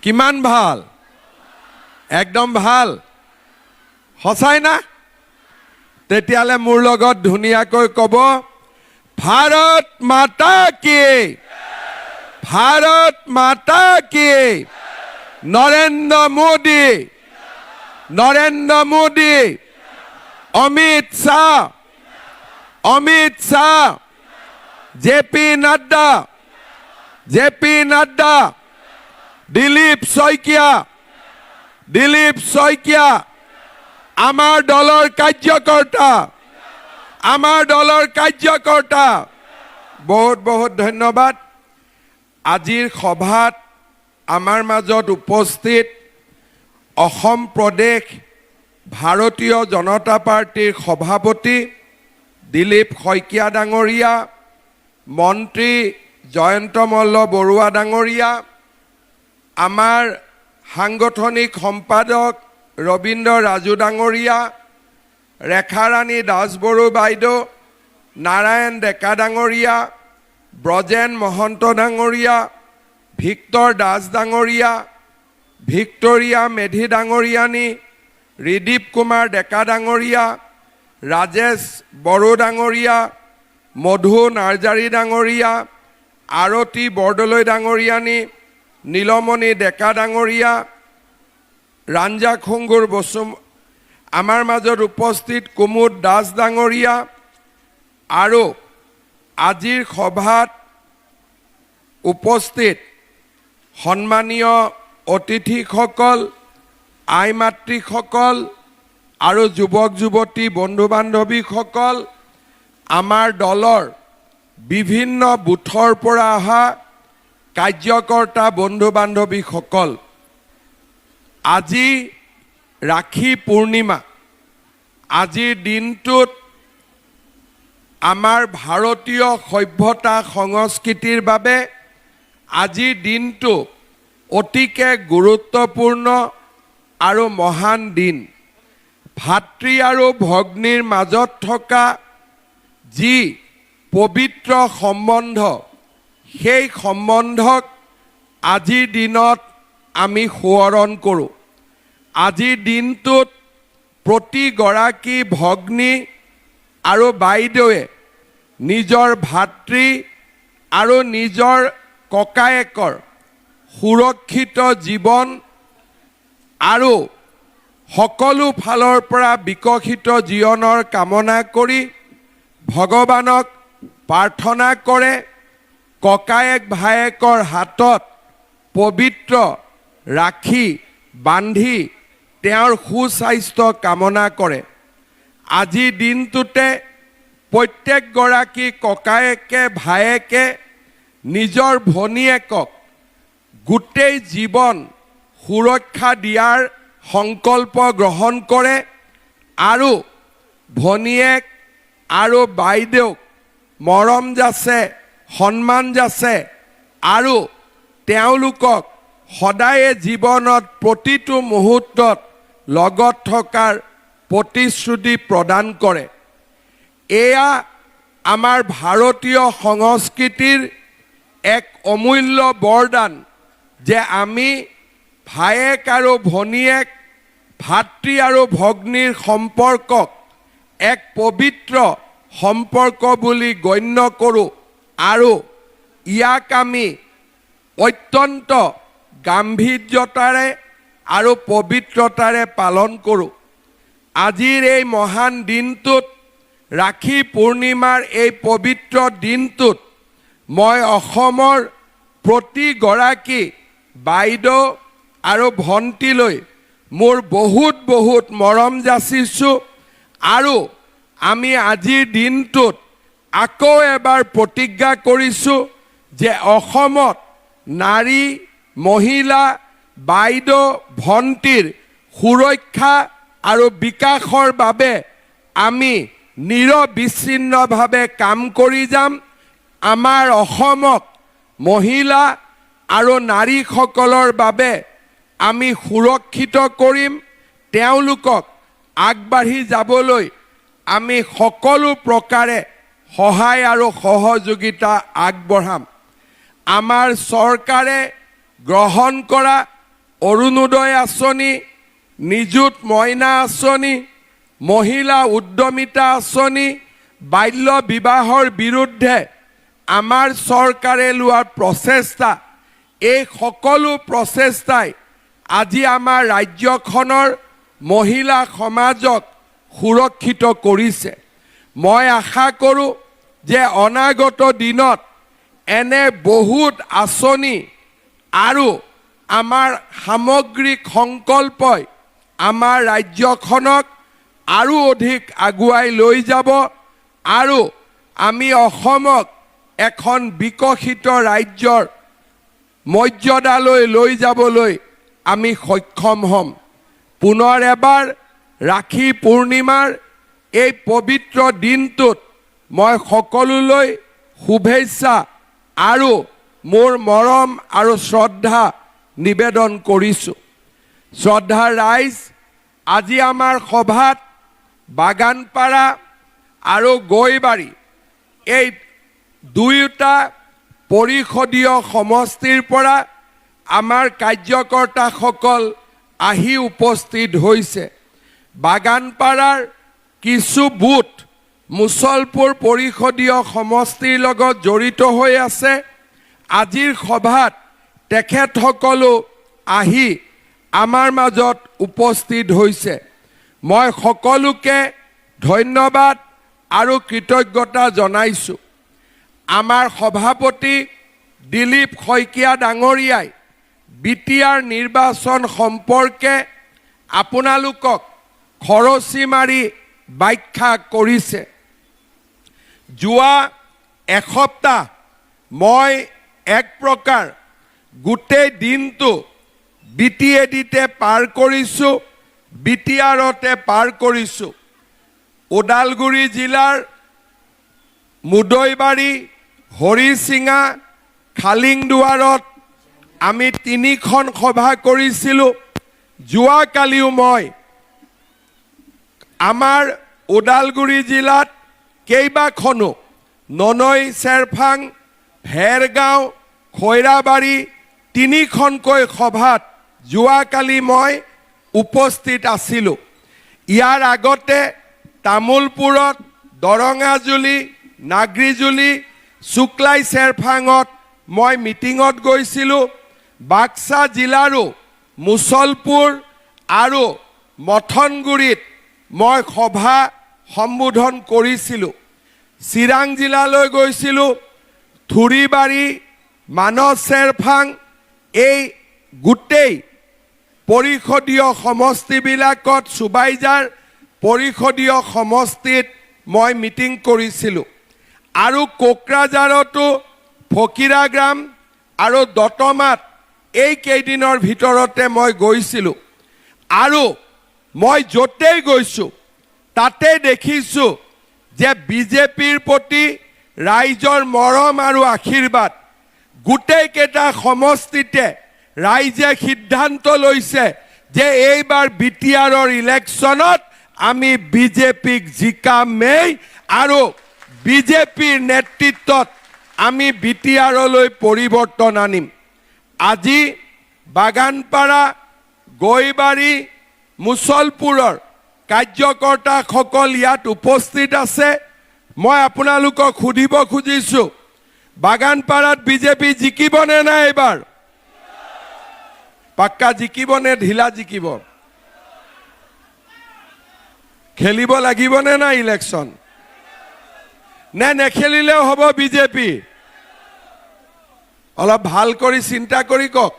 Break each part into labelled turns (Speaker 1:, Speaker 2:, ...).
Speaker 1: কিমান ভাল একদম ভাল সঁচাই না তেতিয়ালে মোৰ লগত ধুনীয়াকৈ ক'ব ভাৰত মাতা কি ভাৰত মাতা কি নৰেন্দ্ৰ মোদী অমিত শাহ জেপি নাড্ডা দিলীপ শইকীয়া আমাৰ দলৰ কাৰ্যকৰ্তা বহুত বহুত ধন্যবাদ আজিৰ সভাত আমাৰ মাজত উপস্থিত অসম প্ৰদেশ ভাৰতীয় জনতা পাৰ্টিৰ সভাপতি দিলীপ শইকীয়া ডাঙৰীয়া মন্ত্ৰী জয়ন্ত মল্ল বৰুৱা ডাঙৰীয়া আমাৰ সাংগঠনিক সম্পাদক ৰবীন্দ্ৰ ৰাজু ডাঙৰীয়া ৰেখাৰাণী দাসবড়ো বাইদেউ নাৰায়ণ ডেকা ডাঙৰীয়া ব্ৰজেন মহন্ত ডাঙৰীয়া ভিক্টৰ দাস ডাঙৰীয়া ভিক্টৰিয়া মেধি ডাঙৰীয়ানী ৰিদীপ কুমাৰ ডেকা ডাঙৰীয়া ৰাজেশ বড়ো ডাঙৰীয়া মধু নাৰ্জাৰী ডাঙৰীয়া আৰতী বৰদলৈ ডাঙৰীয়ানী নীলমণি ডেকা ডাঙৰীয়া ৰাঞ্জা খুংগুৰ আমাৰ মাজত উপস্থিত কুমুদ দাস ডাঙৰীয়া আৰু আজিৰ সভাত উপস্থিত সন্মানীয় অতিথিসকল আই মাতৃসকল আৰু যুৱক যুৱতী বন্ধু বান্ধৱীসকল আমাৰ দলৰ বিভিন্ন বুথৰ পৰা অহা কাৰ্যকৰ্তা বন্ধু বান্ধৱীসকল আজি ৰাখী পূৰ্ণিমা আজিৰ দিনটোত আমাৰ ভাৰতীয় সভ্যতা সংস্কৃতিৰ বাবে আজিৰ দিনটো অতিকে গুৰুত্বপূৰ্ণ আৰু মহান দিন ভাতৃ আৰু ভগ্নীৰ মাজত থকা যি পবিত্ৰ সম্বন্ধ সেই সম্বন্ধক আজিৰ দিনত আমি সোঁৱৰণ কৰোঁ আজিৰ দিনটোত প্ৰতিগৰাকী ভগ্নী আৰু বাইদেৱে নিজৰ ভাতৃ আৰু নিজৰ ককায়েকৰ সুৰক্ষিত জীৱন আৰু সকলো ফালৰ পৰা বিকশিত জীৱনৰ কামনা কৰি ভগৱানক প্ৰাৰ্থনা কৰে ককায়েক ভায়েকৰ হাতত পবিত্ৰ ৰাখী বান্ধি তেওঁৰ সুস্বাস্থ্য কামনা কৰে আজিৰ দিনটোতে প্ৰত্যেকগৰাকী ককায়েকে ভায়েকে নিজৰ ভনীয়েকক গোটেই জীৱন সুৰক্ষা দিয়াৰ সংকল্প গ্ৰহণ কৰে আৰু ভনীয়েক আৰু বাইদেউক মৰম যাচে সন্মান যাচে আৰু তেওঁলোকক সদায়ে জীৱনত প্ৰতিটো মুহূৰ্তত লগত থকাৰ প্ৰতিশ্ৰুতি প্ৰদান কৰে এয়া আমাৰ ভাৰতীয় সংস্কৃতিৰ এক অমূল্য বৰদান যে আমি ভায়েক আৰু ভনীয়েক ভাতৃ আৰু ভগ্নীৰ সম্পৰ্কক এক পবিত্ৰ সম্পৰ্ক বুলি গণ্য কৰোঁ আৰু ইয়াক আমি অত্যন্ত গাম্ভীৰ্যতাৰে আৰু পবিত্ৰতাৰে পালন কৰোঁ আজিৰ এই মহান দিনটোত ৰাখী পূৰ্ণিমাৰ এই পবিত্ৰ দিনটোত মই অসমৰ প্ৰতিগৰাকী বাইদেউ আৰু ভণ্টিলৈ মোৰ বহুত বহুত মৰম যাচিছোঁ আৰু আমি আজিৰ দিনটোত আকৌ এবাৰ প্ৰতিজ্ঞা কৰিছোঁ যে অসমত নাৰী মহিলা বাইদেউ ভণ্টিৰ সুৰক্ষা আৰু বিকাশৰ বাবে আমি নিৰবিচ্ছিন্নভাৱে কাম কৰি যাম আমাৰ অসমক মহিলা আৰু নাৰীসকলৰ বাবে আমি সুৰক্ষিত কৰিম তেওঁলোকক আগবাঢ়ি যাবলৈ আমি সকলো প্ৰকাৰে সহায় আৰু সহযোগিতা আগবঢ়াম আমাৰ চৰকাৰে গ্ৰহণ কৰা অৰুণোদয় আঁচনি, নিযুত মইনা আঁচনি, মহিলা উদ্যমিতা আঁচনি, বাল্য বিবাহৰ বিৰুদ্ধে আমাৰ চৰকাৰে লোৱা প্ৰচেষ্টা, এই সকলো প্ৰচেষ্টাই আজি আমাৰ ৰাজ্যখনৰ মহিলা সমাজক সুৰক্ষিত কৰিছে। মই আশা কৰোঁ যে অনাগত দিনত এনে বহুত আঁচনি আৰু আমাৰ সামগ্ৰিক সংকল্পই আমাৰ ৰাজ্যখনক আৰু অধিক আগুৱাই লৈ যাব আৰু আমি অসমক এখন বিকশিত ৰাজ্যৰ মৰ্যাদালৈ লৈ যাবলৈ আমি সক্ষম হ'ম। পুনৰ এবাৰ ৰাখী পূৰ্ণিমাৰ এই পবিত্ৰ দিনটোত মই সকলোলৈ শুভেচ্ছা আৰু মোৰ মৰম আৰু শ্ৰদ্ধা নিবেদন কৰিছোঁ। শ্ৰদ্ধাৰ ৰাইজ, আজি আমাৰ সভাত বাগানপাৰা আৰু গৈবাৰী এই দুয়োটা পৰিষদীয় সমষ্টিৰ পৰা আমাৰ কাৰ্যকৰ্তাসকল আহি উপস্থিত হৈছে। বাগানপাৰাৰ কিছু বুথ মুছলপুৰ পৰিষদীয় সমষ্টিৰ লগত জড়িত হৈ আছে। আজিৰ সভাত তেখেতসকলো আহি আমাৰ মাজত উপস্থিত হৈছে। মই সকলোকে ধন্যবাদ আৰু কৃতজ্ঞতা জনাইছোঁ। আমাৰ সভাপতি দিলীপ শইকীয়া ডাঙৰীয়াই বিটিআৰ নিৰ্বাচন সম্পৰ্কে আপোনালোকক খৰচি মাৰি ব্যাখ্যা কৰিছে। যোৱা এসপ্তাহ মই এক প্ৰকাৰ গোটেই দিনটো বিটিএডিতে পাৰ কৰিছোঁ, বিটিআৰতে পাৰ কৰিছোঁ। ওদালগুৰি জিলাৰ মুদৈবাৰী, হৰিচিঙা, খালিংদুৱাৰত আমি 3খন সভা কৰিছিলোঁ। যোৱাকালিও মই আমাৰ ওদালগুৰি জিলাত কেইবাখনো ননৈ, চেৰফাং, ভেৰগাঁও, খৈৰাবাৰী 3খনকৈ সভাত যোৱাকালি মই উপস্থিত আছিলোঁ। ইয়াৰ আগতে তামোলপুৰত, দৰঙাজুলি, নাগ্ৰিজুলি, শুক্লাই চেৰফাঙত মই মিটিঙত গৈছিলোঁ। বাক্সা জিলাৰো মুছলপুৰ আৰু মথনগুৰিত মই সভা সম্বোধন কৰিছিলোঁ। চিৰাং জিলালৈ গৈছিলোঁ। থুৰিবাৰী, মানস, চেৰফাং এই গোটেই পৰিষদীয় সমষ্টিবিলাকত, চুবাইজাৰ পৰিষদীয় সমষ্টিত মই মিটিং কৰিছিলোঁ। আৰু কোকৰাঝাৰতো ফকিৰাগ্ৰাম আৰু দতমাত এই কেইদিনৰ ভিতৰতে মই গৈছিলোঁ। আৰু মই য'তেই গৈছোঁ তাতে দেখিছোঁ যে বিজেপিৰ প্ৰতি ৰাইজৰ মৰম আৰু আশীৰ্বাদ। গোটেইকেইটা সমষ্টিতে ৰাইজে সিদ্ধান্ত লৈছে যে এইবাৰ বিটিআৰৰ ইলেকশ্যনত আমি বিজেপিক জিকামেই আৰু বিজেপিৰ নেতৃত্বত আমি বিটিআৰলৈ পৰিৱৰ্তন আনিম। আজি বাগানপাৰা, গৈবাৰী, মুছলপুৰৰ কাৰ্যকৰ্তাসকল ইয়াত উপস্থিত আছে। মই আপোনালোকক সুধিব খুজিছোঁ, বাগানপাৰাত বিজেপি জিকিবনে নাই এইবাৰ? পাক্কা জিকিবনে ঢিলা জিকিব? খেলিব লাগিবনে নাই ইলেকশ্যন? নে নেখেলিলেও হ'ব বিজেপি? অলপ ভাল কৰি চিন্তা কৰি কওক।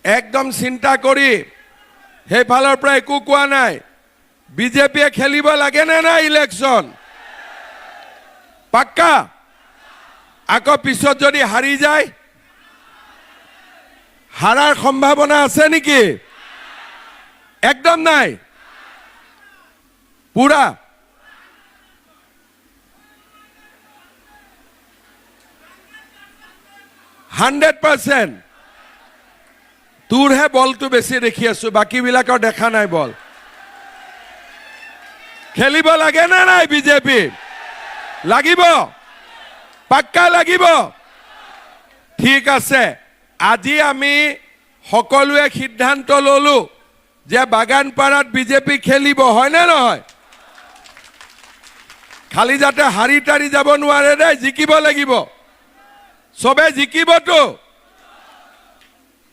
Speaker 1: একদম চিন্তা কৰি, সেইফালৰ পৰা একো কোৱা নাই। বিজেপিয়ে খেলিব লাগেনে নাই ইলেকশ্যন? পাক্কা? আকৌ পিছত যদি হাৰি যায়, হাৰাৰ সম্ভাৱনা আছে নেকি? একদম নাই, পুৰা। %100 তোৰহে বলটো বেছি দেখি আছো, বাকীবিলাকৰ দেখা নাই বল। খেলিব লাগে না নাই বিজেপি? লাগিব? পাক্কা লাগিব? ঠিক আছে, আজি আমি সকলোৱে সিদ্ধান্ত ললো যে বাগানপাৰাত বিজেপি খেলিব, হয় নে নহয়? খালি যাতে হাৰি তাৰি যাব নোৱাৰে দেই, জিকিব লাগিব, চবে জিকিবতো।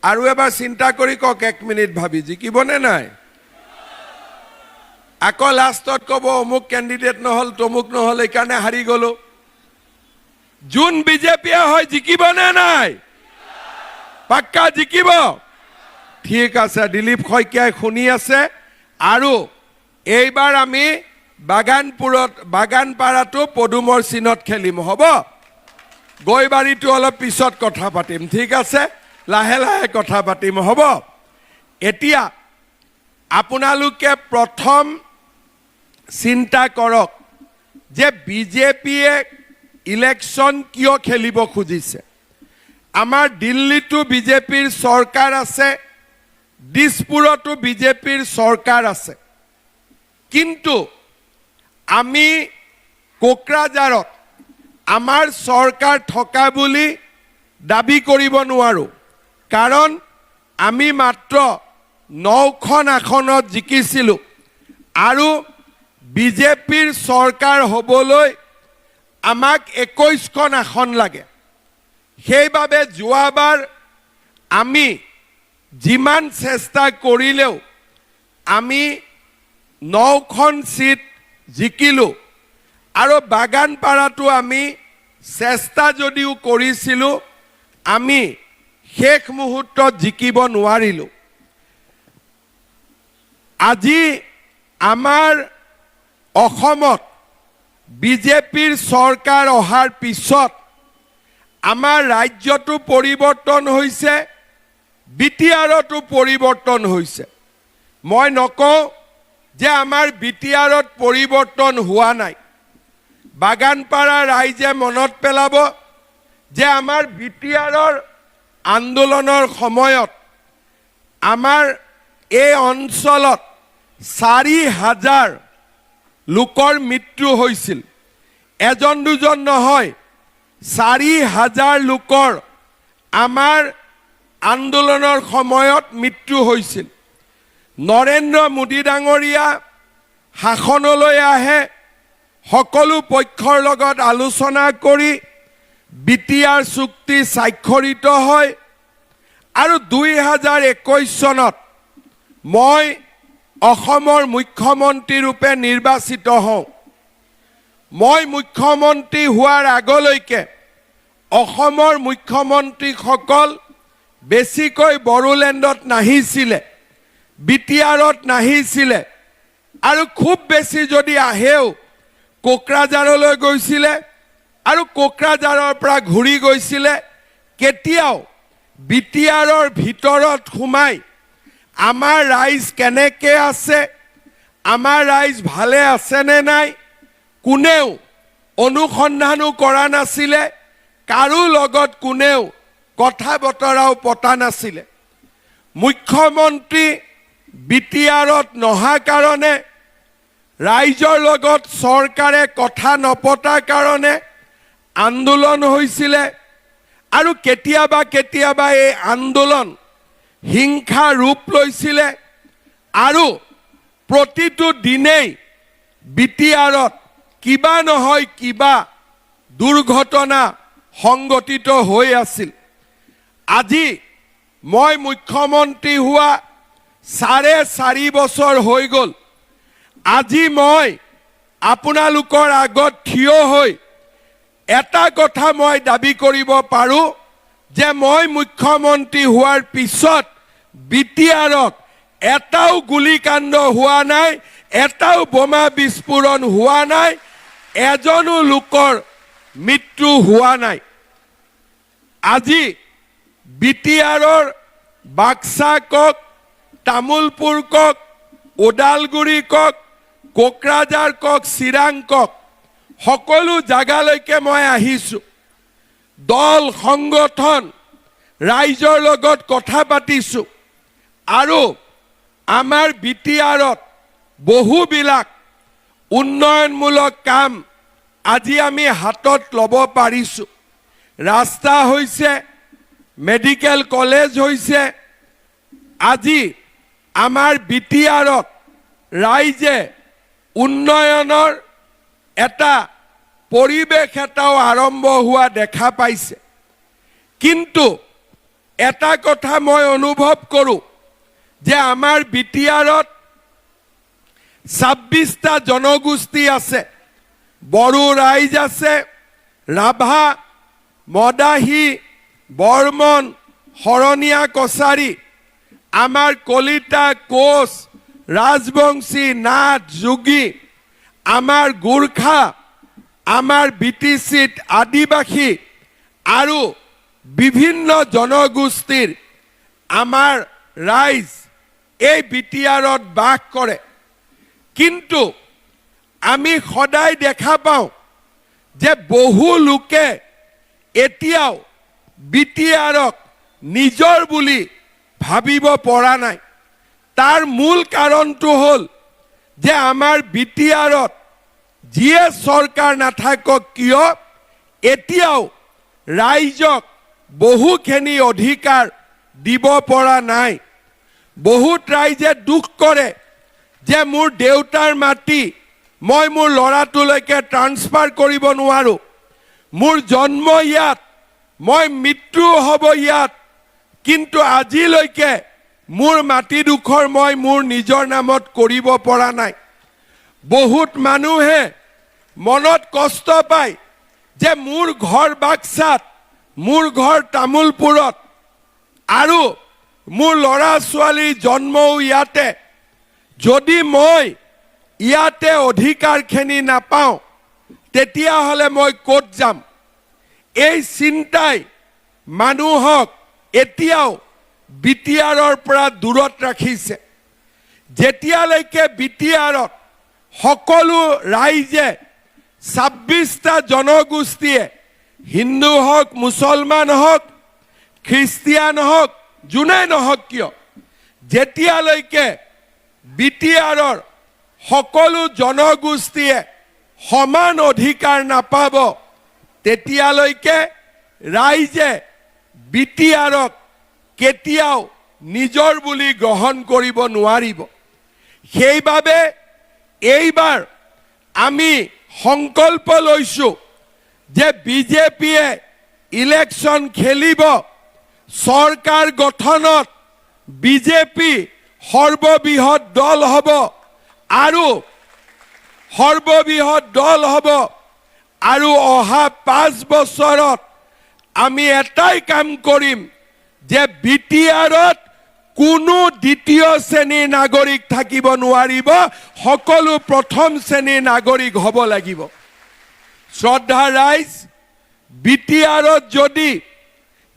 Speaker 1: আৰু এবাৰ চিন্তা কৰি কওক, 1 মিনিট ভাবি, জিকিবনে নাই? আকৌ লাষ্টত ক'ব অমুক কেণ্ডিডেট নহ'ল, তমুক নহ'ল, এইকাৰণে হাৰি গ'লো। যোন বিজেপিয়ে হয় জিকিবনে নাই? পাক্কা জিকিব? ঠিক আছে, দিলীপ শইকীয়াই শুনি আছে। আৰু এইবাৰ আমি বাগানপাৰাটো পদুমৰ চিনত খেলিম, হ'ব? গৈবাৰীটো অলপ পিছত কথা পাতিম, ঠিক আছে? লাহে লাহে কথা পাতিম, হ'ব? এতিয়া আপোনালোকে প্ৰথম চিন্তা কৰক যে বিজেপিয়ে ইলেকশ্যন কিয় খেলিব খুজিছে। আমাৰ দিল্লীতো বিজেপিৰ চৰকাৰ আছে, দিছপুৰতো বিজেপিৰ চৰকাৰ আছে, কিন্তু আমি কোকৰাঝাৰত আমাৰ চৰকাৰ থকা বুলি দাবী কৰিব নোৱাৰোঁ, কাৰণ আমি মাত্ৰ 9খন আসনত জিকিছিলোঁ আৰু বিজেপিৰ চৰকাৰ হ'বলৈ আমাক 21খন আসন লাগে। সেইবাবে যোৱাবাৰ আমি যিমান চেষ্টা কৰিলেও আমি 9খন সিট জিকিলোঁ আৰু বাগানপাৰাটো আমি চেষ্টা যদিও কৰিছিলোঁ আমি শেষ মুহূৰ্তত জিকিব নোৱাৰিলোঁ। আজি আমাৰ অসমত বিজেপিৰ চৰকাৰ অহাৰ পিছত আমাৰ ৰাজ্যটো পৰিৱৰ্তন হৈছে, বিটিআৰতো পৰিৱৰ্তন হৈছে। মই নকওঁ যে আমাৰ বিটিআৰত পৰিৱৰ্তন হোৱা নাই। বাগানপাৰা ৰাইজে মনত পেলাব যে আমাৰ বিটিআৰৰ আন্দোলনৰ সময়ত আমাৰ এই অঞ্চলত 4,000 লোকৰ মৃত্যু হৈছিল। এজন দুজন নহয়, 4,000 লোকৰ আমাৰ আন্দোলনৰ সময়ত মৃত্যু হৈছিল। নৰেন্দ্ৰ মোদী ডাঙৰীয়া শাসনলৈ আহে, সকলো পক্ষৰ লগত আলোচনা কৰি বিটিআৰ চুক্তি স্বাক্ষৰিত হয় আৰু 2021 চনত মই অসমৰ মুখ্যমন্ত্ৰী ৰূপে নিৰ্বাচিত হওঁ। মই মুখ্যমন্ত্ৰী হোৱাৰ আগলৈকে অসমৰ মুখ্যমন্ত্ৰীসকল বেছিকৈ বড়োলেণ্ডত নাহিছিলে, বিটিআৰত নাহিছিলে আৰু খুব বেছি যদি আহেও কোকৰাঝাৰলৈ গৈছিলে আৰু কোকৰাঝাৰৰ পৰা ঘূৰি গৈছিলে। কেতিয়াও বিটিআৰৰ ভিতৰত সোমাই আমাৰ ৰাইজ কেনেকৈ আছে, আমাৰ ৰাইজ ভালে আছেনে নাই, কোনেও অনুসন্ধানো কৰা নাছিলে, কাৰো লগত কোনেও কথা বতৰাও পতা নাছিলে। মুখ্যমন্ত্ৰী বিটিআৰত নহা কাৰণে, ৰাইজৰ লগত চৰকাৰে কথা নপতাৰ কাৰণে আন্দোলন হৈছিলে আৰু কেতিয়াবা কেতিয়াবা এই আন্দোলন হিংসা ৰূপ লৈছিলে আৰু প্ৰতিটো দিনেই বিটিআৰত কিবা নহয় কিবা দুৰ্ঘটনা সংঘটিত হৈ আছিল। আজি মই মুখ্যমন্ত্ৰী হোৱা 4.5 বছৰ হৈ গ'ল। আজি মই আপোনালোকৰ আগত থিয় হৈ এটা কথা মই দাবী কৰিব পাৰোঁ যে মই মুখ্যমন্ত্ৰী হোৱাৰ পিছত বিটিআৰত এটাও গুলিকাণ্ড হোৱা নাই, এটাও বোমা বিস্ফোৰণ হোৱা নাই, এজনো লোকৰ মৃত্যু হোৱা নাই। আজি বিটিআৰৰ বাক্সা কওক, তামোলপুৰ কওক, ওদালগুৰি কওক, কোকৰাঝাৰ কওক, চিৰাং কওক, সকলো জাগালৈকে মই আহিছোঁ। দল সংগঠন ৰাইজৰ লগত কথা পাতিছোঁ আৰু আমাৰ বিটিআৰত বহুবিলাক উন্নয়নমূলক কাম আজি আমি হাতত ল'ব পাৰিছোঁ। ৰাস্তা হৈছে, মেডিকেল কলেজ হৈছে আজি আমাৰ বিটিআৰত ৰাইজে উন্নয়নৰ এটা পৰিৱেশ এটাও আৰম্ভ হোৱা দেখা পাইছে কিন্তু এটা কথা মই অনুভৱ কৰোঁ যে আমাৰ বিটিআৰত 26টা জনগোষ্ঠী আছে বড়ো ৰাইজ আছে ৰাভা মদাহী বৰ্মন শৰণীয়া কছাৰী আমাৰ কলিতা কোচ ৰাজবংশী নাথ যোগী আমাৰ গোৰ্খা আমাৰ বিটিচিত আদিবাসী আৰু বিভিন্ন জনগোষ্ঠীৰ আমাৰ ৰাইজ এই বিটিআৰত বাস কৰে কিন্তু আমি সদায় দেখা পাওঁ যে বহু লোকে এতিয়াও বিটিআৰক নিজৰ বুলি ভাবিব পৰা নাই তাৰ মূল কাৰণটো হ'ল যে আমাৰ বিটিআৰত যিয়ে চৰকাৰ নাথাকক কিয় এতিয়াও ৰাইজক বহুখিনি অধিকাৰ দিব পৰা নাই বহুত ৰাইজে দুখ কৰে যে মোৰ দেউতাৰ মাটি মই মোৰ ল'ৰাটোলৈকে ট্ৰান্সফাৰ কৰিব নোৱাৰো মোৰ জন্ম ইয়াত মই মৃত্যু হ'ব ইয়াত কিন্তু আজিলৈকে মোৰ মাটিডোখৰ মই মোৰ নিজৰ নামত কৰিব পৰা নাই বহুত মানুহে মনত কষ্ট পায় যে মোৰ ঘৰ বাক্সাত মোৰ ঘৰ তামুলপুৰত আৰু মোৰ ল'ৰা ছোৱালী জন্মও ইয়াতে যদি মই ইয়াতে অধিকাৰখিনি নাপাওঁ তেতিয়াহ'লে মই ক'ত যাম এই চিন্তাই মানুহক এতিয়াও বিটিআৰৰ পৰা দূৰত ৰাখিছে যেতিয়ালৈকে বিটিআৰত সকলো ৰাইজে 26টা জনগোষ্ঠীয়ে হিন্দু হওক মুছলমান হওক খ্ৰীষ্টিয়ান হওক যোনে নহওক কিয় যেতিয়ালৈকে বিটিআৰৰ সকলো জনগোষ্ঠীয়ে সমান অধিকাৰ নাপাব তেতিয়ালৈকে ৰাইজে বিটিআৰক কেতিয়াও নিজৰ বুলি গ্ৰহণ কৰিব নোৱাৰিব সেইবাবে এইবাৰ আমি সংকল্প লৈছো যে বিজেপিয়ে ইলেকশ্যন খেলিব চৰকাৰ গঠনত বিজেপি সৰ্ববৃহৎ দল হ'ব আৰু সৰ্ববৃহৎ দল হ'ব আৰু অহা 5 বছৰত আমি এটাই কাম কৰিম যে বিটিআৰত কোনো দ্বিতীয় শ্ৰেণীৰ নাগৰিক থাকিব নোৱাৰিব সকলো প্ৰথম শ্ৰেণীৰ নাগৰিক হ'ব লাগিব শ্ৰদ্ধা ৰাইজ বিটিআৰত যদি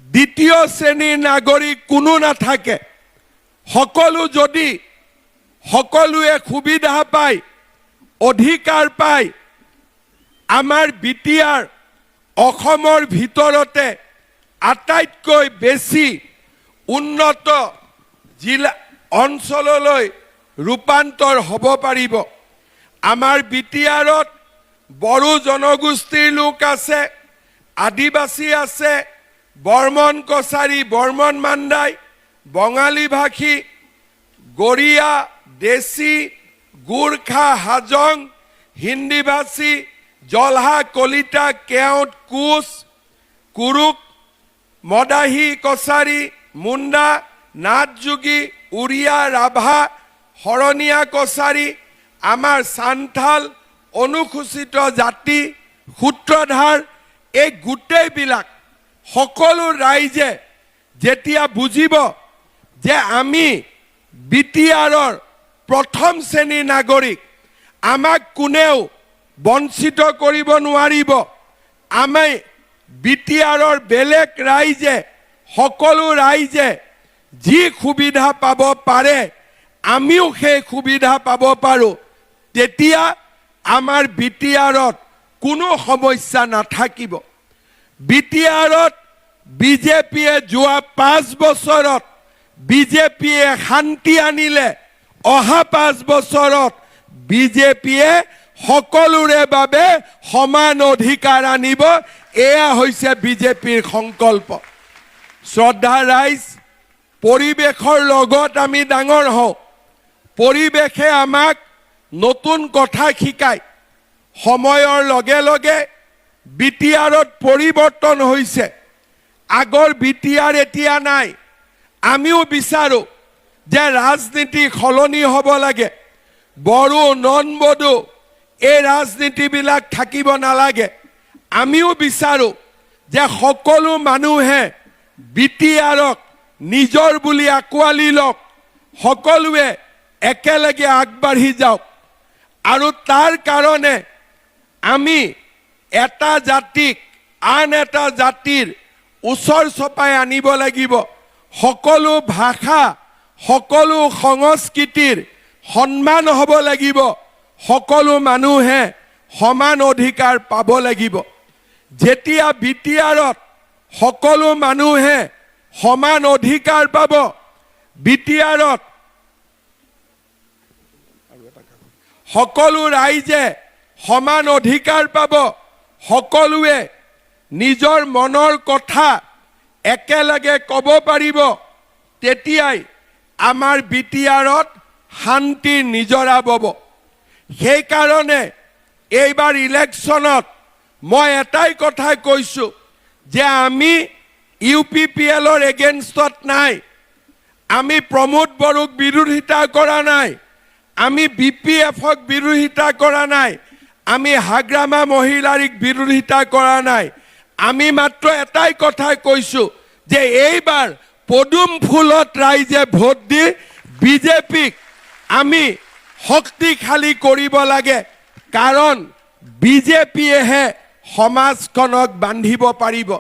Speaker 1: দ্বিতীয় শ্ৰেণীৰ নাগৰিক কোনো নাথাকে সকলো যদি সকলোৱে সুবিধা পায় অধিকাৰ পায় আমাৰ বিটিআৰ অসমৰ ভিতৰতে আটাইতকৈ বেছি উন্নত জিলা অঞ্চললৈ ৰূপান্তৰ হ'ব পাৰিব আমাৰ বিটিআৰত বড়ো জনগোষ্ঠীৰ লোক আছে আদিবাসী আছে বৰ্মন কছাৰী বৰ্মন মাণ্ডাই বঙালী ভাষী গৰিয়া দেশী গোৰ্খা হাজং হিন্দী ভাষী জলহা কলিতা কেওট কোচ কুৰুক মদাহী কছাৰী মুণ্ডা নাথ যোগী উৰিয়া ৰাভা শৰণীয়া কছাৰী আমাৰ সান্থাল অনুসূচিত জাতি সূত্ৰধাৰ এই গোটেইবিলাক সকলো ৰাইজে যেতিয়া বুজিব যে আমি বিটিআৰৰ প্ৰথম শ্ৰেণীৰ নাগৰিক আমাক কোনেও বঞ্চিত কৰিব নোৱাৰিব আমি বিটিআৰৰ বেলেগ ৰাইজে সকলো ৰাইজে যি সুবিধা পাব পাৰে আমিও সেই সুবিধা পাব পাৰোঁ তেতিয়া আমাৰ বিটিআৰত কোনো সমস্যা নাথাকিব বিটিআৰত বিজেপিয়ে যোৱা 5 বছৰত বিজেপিয়ে শান্তি আনিলে অহা 5 বছৰত বিজেপিয়ে সকলোৰে বাবে সমান অধিকাৰ আনিব এয়া হৈছে বিজেপিৰ সংকল্প শ্ৰদ্ধা ৰাইজ, পৰিৱেশৰ লগত আমি ডাঙৰ হওঁ। পৰিৱেশে আমাক নতুন কথা শিকায়। সময়ৰ লগে লগে বিটিআৰত পৰিৱৰ্তন হৈছে। আগৰ বিটিআৰ এতিয়া নাই। আমিও বিচাৰোঁ যে ৰাজনীতি সলনি হ'ব লাগে। বড়ো নন বড়ো এই ৰাজনীতিবিলাক থাকিব নালাগে। আমিও বিচাৰোঁ যে সকলো মানুহে বিটিআৰক নিজৰ বুলি আঁকোৱালি লওক। সকলোৱে একেলগে আগবাঢ়ি যাওক। আৰু তাৰ কাৰণে আমি এটা জাতিক আন এটা জাতিৰ ওচৰ চপাই আনিব লাগিব। সকলো ভাষা, সকলো সংস্কৃতিৰ সন্মান হ'ব লাগিব। সকলো মানুহে সমান অধিকাৰ পাব লাগিব। যেতিয়া বিটিআৰত সকলো মানুহে সমান অধিকাৰ পাব, বিটিআৰত সকলো ৰাইজে সমান অধিকাৰ পাব, সকলোৱে নিজৰ মনৰ কথা একেলগে ক'ব পাৰিব, তেতিয়াই আমাৰ বিটিআৰত শান্তিৰ নিজৰা বব। সেইকাৰণে এইবাৰ ইলেকশ্যনত মই এটাই কথা কৈছোঁ যে আমি UPPLৰ এগেইনষ্টত নাই। আমি প্ৰমোদ বড়োক বিৰোধিতা কৰা নাই। আমি BPFক বিৰোধিতা কৰা নাই। আমি হাগ্ৰামা মহিলাৰীক বিৰোধিতা কৰা নাই। আমি মাত্ৰ এটাই কথা কৈছোঁ যে এইবাৰ পদুম ফুলত ৰাইজে ভোট দি বিজেপিক আমি শক্তিশালী কৰিব লাগে। কাৰণ বিজেপিয়েহে সমাজখনক বান্ধিব পাৰিব,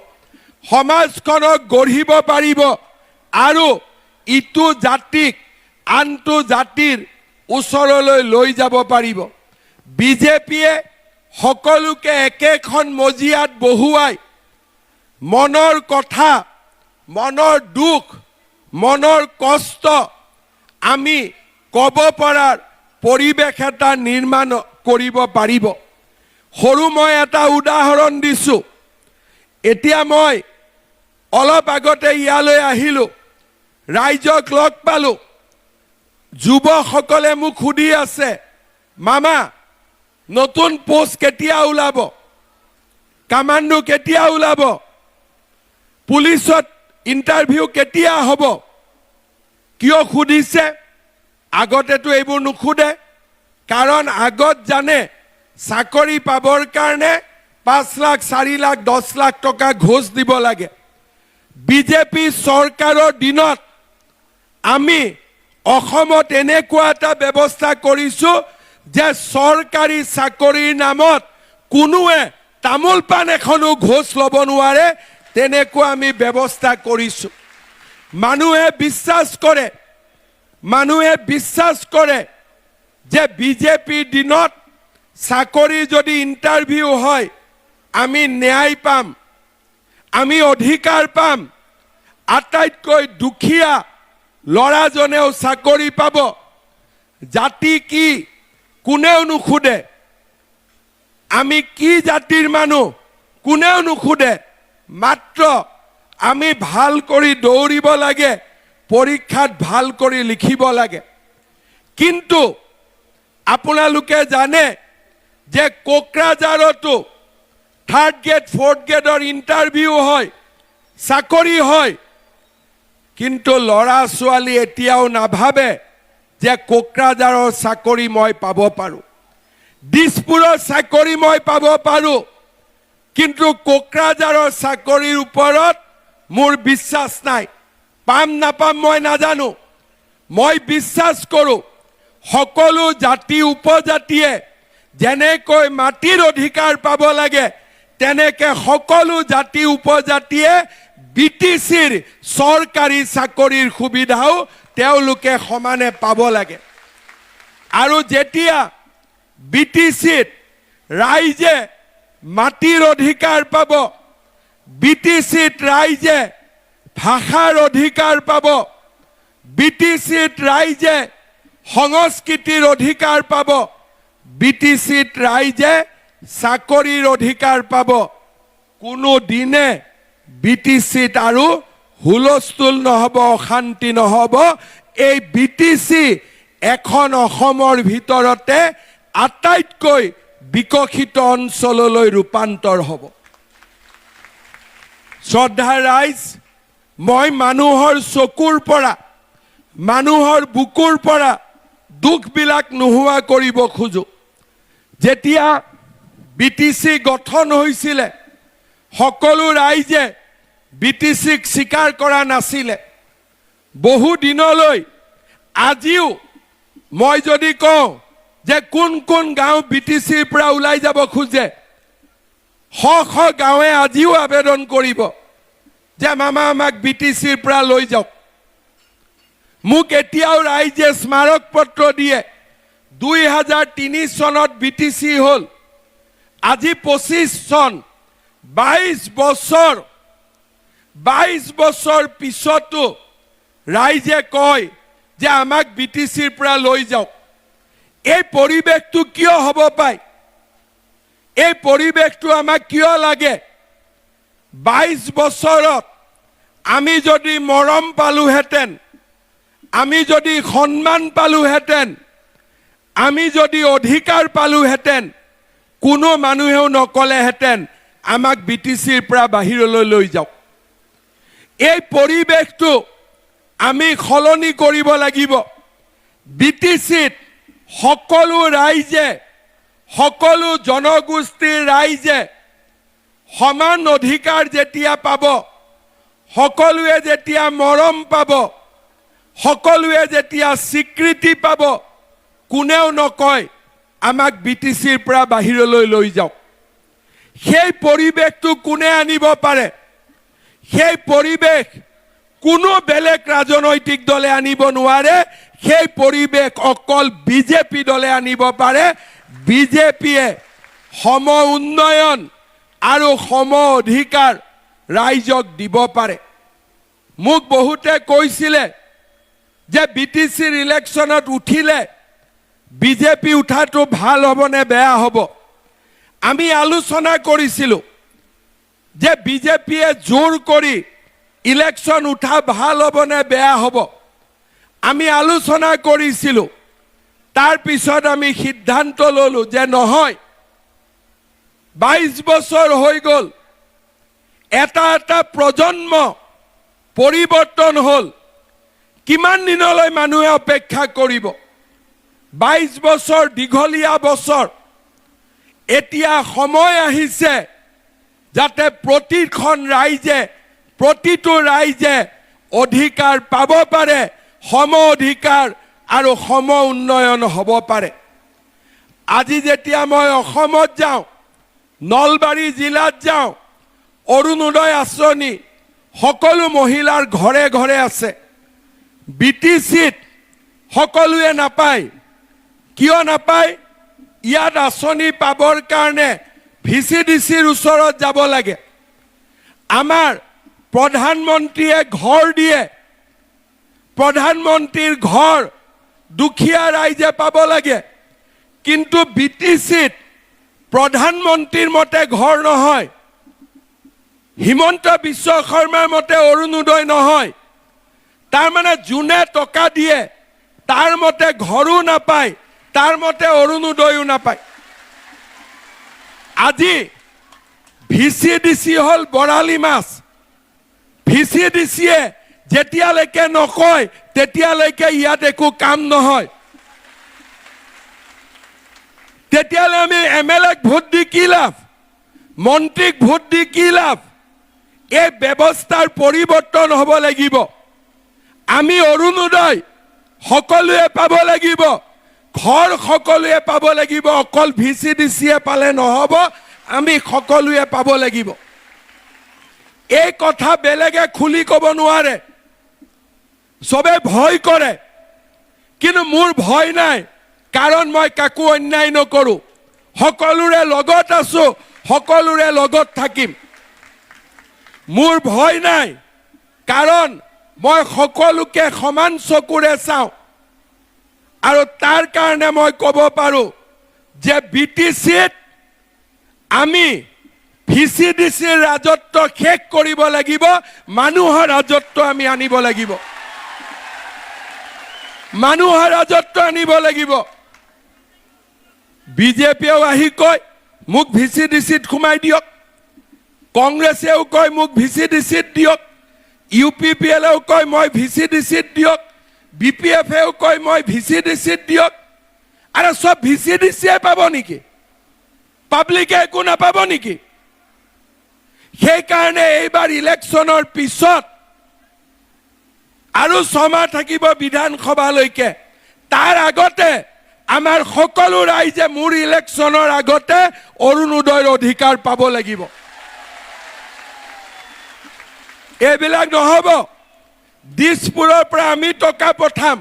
Speaker 1: সমাজখনক গঢ়িব পাৰিব আৰু ইটো জাতিক আনটো জাতিৰ ওচৰলৈ লৈ যাব পাৰিব। বিজেপিয়ে সকলোকে একেখন মজিয়াত বহুৱাই মনৰ কথা, মনৰ দুখ, মনৰ কষ্ট আমি ক'ব পৰাৰ পৰিৱেশ এটা নিৰ্মাণ কৰিব পাৰিব। সৰু মই এটা উদাহৰণ দিছোঁ। এতিয়া মই অলপ আগতে ইয়ালৈ আহিলোঁ, ৰাইজক লগ পালোঁ। যুৱকসকলে মোক সুধি আছে, মামা নতুন পোষ্ট কেতিয়া ওলাব, কামাণ্ডো কেতিয়া ওলাব, পুলিচত ইণ্টাৰভিউ কেতিয়া হ'ব? কিয় সুধিছে? আগতেতো এইবোৰ নুসুধে। কাৰণ আগত জানে চাকৰি পাবৰ কাৰণে 5 লাখ, 4 লাখ, 10 লাখ টকা ঘোষ দিব লাগে। বিজেপি চৰকাৰৰ দিনত আমি অসমত এনেকুৱা এটা ব্যৱস্থা কৰিছোঁ যে চৰকাৰী চাকৰিৰ নামত কোনোৱে তামোল পাণ এখনো ঘোষ ল'ব নোৱাৰে। তেনেকুৱা আমি ব্যৱস্থা কৰিছোঁ। মানুহে বিশ্বাস কৰে যে বিজেপিৰ দিনত চাকৰি যদি ইণ্টাৰভিউ হয় আমি ন্যায় পাম, আমি অধিকাৰ পাম। আটাইতকৈ দুখীয়া ল'ৰাজনেও চাকৰি পাব। জাতি কি কোনেও নুসুধে, আমি কি জাতিৰ মানুহ কোনেও নুসুধে। মাত্ৰ আমি ভাল কৰি দৌৰিব লাগে, পৰীক্ষাত ভাল কৰি লিখিব লাগে। কিন্তু আপোনালোকে জানে যে কোকৰাঝাৰতো 3rd গ্ৰেড 4th গ্ৰেডৰ ইণ্টাৰভিউ হয়, চাকৰি হয়। কিন্তু ল'ৰা ছোৱালী এতিয়াও নাভাবে যে কোকৰাঝাৰৰ চাকৰি মই পাব পাৰোঁ, দিছপুৰৰ চাকৰি মই পাব পাৰোঁ। কিন্তু কোকৰাঝাৰৰ চাকৰিৰ ওপৰত মোৰ বিশ্বাস নাই। পাম নাপাম মই নাজানো। মই বিশ্বাস কৰোঁ সকলো জাতি উপজাতিয়ে যেনেকৈ মাটিৰ অধিকাৰ পাব লাগে, তেনেকৈ সকলো জাতি উপজাতিয়ে BTCৰ চৰকাৰী চাকৰিৰ সুবিধাও তেওঁলোকে সমানে পাব লাগে। আৰু যেতিয়া BTCত ৰাইজে মাটিৰ অধিকাৰ পাব, BTCত ৰাইজে ভাষাৰ অধিকাৰ পাব, BTCত ৰাইজে সংস্কৃতিৰ অধিকাৰ পাব, BTCত ৰাইজে চাকৰিৰ অধিকাৰ পাব, কোনো দিনে BTCত আৰু হুলস্থুল নহব, অশান্তি নহব। এই বিটিচি এখন অসমৰ ভিতৰতে আটাইতকৈ বিকশিত অঞ্চললৈ ৰূপান্তৰ হ'ব। শ্ৰদ্ধা ৰাইজ, মই মানুহৰ চকুৰ পৰা, মানুহৰ বুকুৰ পৰা দুখবিলাক নোহোৱা কৰিব খোজো। যেতিয়া বিটিচি গঠন হৈছিলে, সকলো ৰাইজে বিটিচিক স্বীকাৰ কৰা নাছিলে। বহু দিনলৈ, আজিও মই যদি কওঁ যে কোন কোন গাঁও বিটিচিৰ পৰা ওলাই যাব খোজে, শ শ গাঁৱে আজিও আবেদন কৰিব যে মামা আমাক বিটিচিৰ পৰা লৈ যাওক। মোক এতিয়াও ৰাইজে স্মাৰক পত্ৰ দিয়ে। 2003 চনত বিটিচি হ'ল, আজি 25 চন, 22 বছৰ পিছতো ৰাইজে কয় যে আমাক বিটিচিৰ পৰা লৈ যাওক। এই পৰিৱেশটো কিয় হ'ব পায়? এই পৰিৱেশটো আমাক কিয় লাগে? 22 বছৰত আমি যদি মৰম পালোহেঁতেন, আমি যদি সন্মান পালোহেঁতেন, আমি যদি অধিকাৰ পালোহেঁতেন, কোনো মানুহেও নকলেহেঁতেন আমাক বিটিচিৰ পৰা বাহিৰলৈ লৈ যাওক। এই পৰিৱেশটো আমি সলনি কৰিব লাগিব। বিটিচিত সকলো ৰাইজে, সকলো জনগোষ্ঠীৰ ৰাইজে সমান অধিকাৰ যেতিয়া পাব, সকলোৱে যেতিয়া মৰম পাব, সকলোৱে যেতিয়া স্বীকৃতি পাব, কোনেও নকয় আমাক বিটিচিৰ পৰা বাহিৰলৈ লৈ যাওক। সেই পৰিৱেশটো কোনে আনিব পাৰে? সেই পৰিৱেশ কোনো বেলেগ ৰাজনৈতিক দলে আনিব নোৱাৰে। সেই পৰিৱেশ অকল বিজেপি দলে আনিব পাৰে। বিজেপিয়ে সম উন্নয়ন আৰু সম অধিকাৰ ৰাইজক দিব পাৰে। মোক বহুতে কৈছিলে যে বিটিচিৰ ইলেকশ্যনত উঠিলে বিজেপি উঠাটো ভাল হ'ব নে বেয়া হ'ব? আমি আলোচনা কৰিছিলোঁ যে বিজেপিয়ে জোৰ কৰি ইলেকশ্যন উঠা ভাল হ'ব নে বেয়া হ'ব। আমি আলোচনা কৰিছিলোঁ। তাৰ পিছত আমি সিদ্ধান্ত ল'লো যে নহয়, 22 বছৰ হৈ গ'ল, এটা এটা প্ৰজন্ম পৰিৱৰ্তন হ'ল। কিমান দিনলৈ মানুহে অপেক্ষা কৰিব? 22 বছৰ দীঘলীয়া বছৰ। এতিয়া সময় আহিছে যাতে প্ৰতিখন ৰাইজে, প্ৰতিটো ৰাইজে অধিকাৰ পাব পাৰে, সম অধিকাৰ আৰু সম উন্নয়ন হ'ব পাৰে। আজি যেতিয়া মই অসমত যাওঁ, নলবাৰী জিলাত যাওঁ, অৰুণোদয় আঁচনি সকলো মহিলাৰ ঘৰে ঘৰে আছে। বিটিচিত সকলোৱে নাপায়। কিয় নাপায়? ইয়াত আঁচনি পাবৰ কাৰণে VCDCৰ ওচৰত যাব লাগে। আমাৰ প্ৰধানমন্ত্ৰীয়ে ঘৰ দিয়ে। প্ৰধানমন্ত্ৰীৰ ঘৰ দুখীয়া ৰাইজে পাব লাগে। কিন্তু বিটিচিত প্ৰধানমন্ত্ৰীৰ মতে ঘৰ নহয়, হিমন্ত বিশ্ব শৰ্মাৰ মতে অৰুণোদয় নহয়। তাৰমানে যোনে টকা দিয়ে তাৰ মতে ঘৰো নাপায়, তাৰ মতে অৰুণোদয়ো নাপায়। আজি VCDC হ'ল বৰালি মাছ। VCDCয়ে যেতিয়ালৈকে নকয় তেতিয়ালৈকে ইয়াত একো কাম নহয়। তেতিয়ালে আমি MLAক ভোট দি কি লাভ? মন্ত্ৰীক ভোট দি কি লাভ? এই ব্যৱস্থাৰ পৰিৱৰ্তন হ'ব লাগিব। আমি অৰুণোদয় সকলোৱে পাব লাগিব, ঘৰ সকলোৱে পাব লাগিব। অকল VCDCয়ে পালে নহ'ব, আমি সকলোৱে পাব লাগিব। এই কথা বেলেগে খুলি ক'ব নোৱাৰে। চবে ভয় কৰে, কিন্তু মোৰ ভয় নাই, কাৰণ মই কাকো অন্যায় নকৰোঁ। সকলোৰে লগত আছো, সকলোৰে লগত থাকিম। মোৰ ভয় নাই, কাৰণ মই সকলোকে সমান চকুৰে চাওঁ। আৰু তাৰ কাৰণে মই ক'ব পাৰোঁ যে বিটিচিত আমি ভিচিডিচিৰ ৰাজত্ব শেষ কৰিব লাগিব, মানুহৰ ৰাজত্ব আমি আনিব লাগিব, মানুহৰ ৰাজত্ব আনিব লাগিব। বিজেপিয়েও আহি কয় মোক ভিচিডিচিত সোমাই দিয়ক, কংগ্ৰেছেও কয় মোক ভিচিডিচিত দিয়ক, UPPLও কয় মই ভিচিডিচিত দিয়ক, BPFেও কয় মই ভিচিডিচিত দিয়ক। আৰু সব ভিচিডিচিয়ে পাব নেকি? পাব্লিকে একো নাপাব নেকি? সেইকাৰণে এইবাৰ ইলেকশ্যনৰ পিছত আৰু 6 মাহ থাকিব বিধানসভালৈকে, তাৰ আগতে আমাৰ সকলো ৰাইজে মোৰ ইলেকশ্যনৰ আগতে অৰুণোদয়ৰ অধিকাৰ পাব লাগিব। এইবিলাক নহ'ব। দিছপুৰৰ পৰা আমি টকা পঠাম,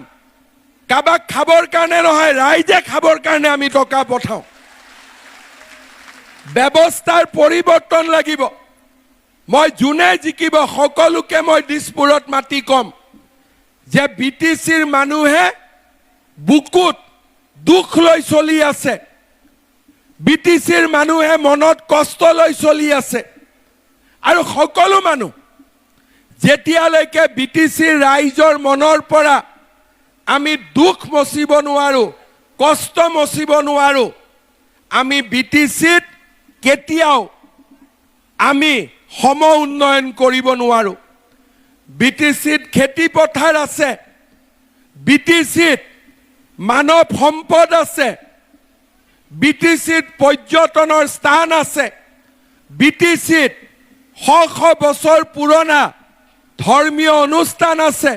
Speaker 1: কাবাক খাবৰ কাৰণে নহয়, ৰাইজে খাবৰ কাৰণে আমি টকা পঠাওঁ। ব্যৱস্থাৰ পৰিৱৰ্তন লাগিব। মই যোনে জিকিব সকলোকে মই দিছপুৰত মাতি কম যে BTCৰ মানুহে বুকুত দুখ লৈ চলি আছে, BTCৰ মানুহে মনত কষ্ট লৈ চলি আছে। আৰু সকলো মানুহ যেতিয়ালৈকে BTCৰ ৰাইজৰ মনৰ পৰা আমি দুখ মচিব নোৱাৰো, কষ্ট মচিব নোৱাৰো, আমি BTCত কেতিয়াও আমি সম উন্নয়ন কৰিব নোৱাৰো। BTCত খেতি পথাৰ আছে, BTCত মানৱ সম্পদ আছে, BTCত পৰ্যটনৰ স্থান আছে, BTCত শ বছৰ পুৰণা ধৰ্মীয় অনুষ্ঠান আছে,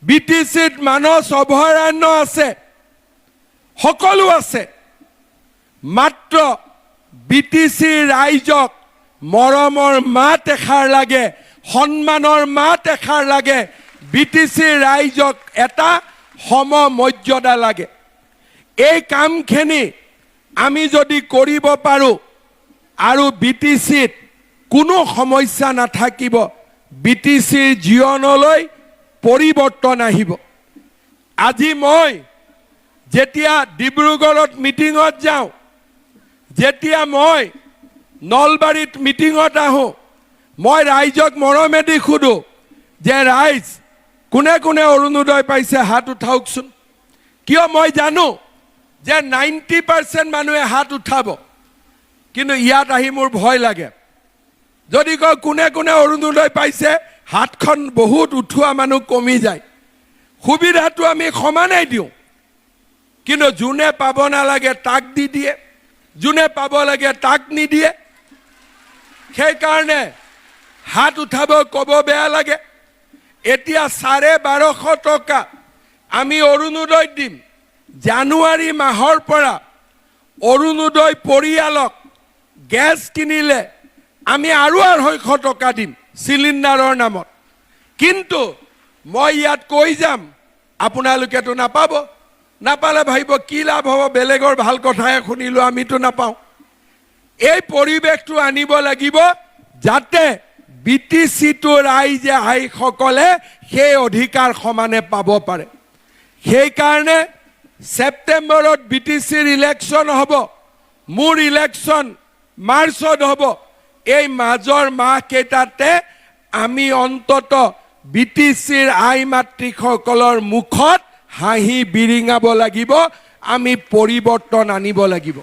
Speaker 1: BTCত মানস অভয়াৰণ্য আছে, সকলো আছে। মাত্ৰ BTCৰ ৰাইজক মৰমৰ মাত এষাৰ লাগে, সন্মানৰ মাত এষাৰ লাগে, BTCৰ ৰাইজক এটা সমমৰ্যাদা লাগে। এই কামখিনি আমি যদি কৰিব পাৰো আৰু BTCত কোনো সমস্যা নাথাকিব, BTCৰ জীৱনলৈ পৰিৱৰ্তন আহিব। আজি মই যেতিয়া ডিব্ৰুগড়ত মিটিঙত যাওঁ, যেতিয়া মই নলবাৰীত মিটিঙত আহোঁ, মই ৰাইজক মৰমেদি সোধো যে ৰাইজ কোনে কোনে অৰুণোদয় পাইছে হাত উঠাওকচোন। কিয় মই জানো যে 90% মানুহে হাত উঠাব, কিন্তু ইয়াত আহি মোৰ ভয় লাগে। যদি কয় কোনে কোনে অৰুণোদয় পাইছে, হাতখন বহুত উঠোৱা মানুহ কমি যায়। সুবিধাটো আমি সমানেই দিওঁ, কিন্তু যোনে পাব নালাগে তাক দি দিয়ে, যোনে পাব লাগে তাক নিদিয়ে। সেইকাৰণে হাত উঠাব ক'ব বেয়া লাগে। এতিয়া 1250 টকা আমি অৰুণোদয় দিম। জানুৱাৰী মাহৰ পৰা অৰুণোদয় পৰিয়ালক গেছ কিনিলে আমি আৰু 250 টকা দিম চিলিণ্ডাৰৰ নামত। কিন্তু মই ইয়াত কৈ যাম, আপোনালোকেতো নাপাব, নাপালে ভাবিব কি লাভ হ'ব, বেলেগৰ ভাল কথাহে শুনিলো, আমিতো নাপাওঁ। এই পৰিৱেশটো আনিব লাগিব যাতে BTCটো ৰাইজে আইসকলে সেই অধিকাৰ সমানে পাব পাৰে। সেইকাৰণে ছেপ্টেম্বৰত BTCৰ ইলেকশ্যন হ'ব, মোৰ ইলেকশ্যন মাৰ্চত হ'ব। এই মাজৰ মাহকেইটাতে আমি অন্তত BTCৰ আই মাতৃসকলৰ মুখত হাঁহি বিৰিঙাব লাগিব, আমি পৰিৱৰ্তন আনিব লাগিব।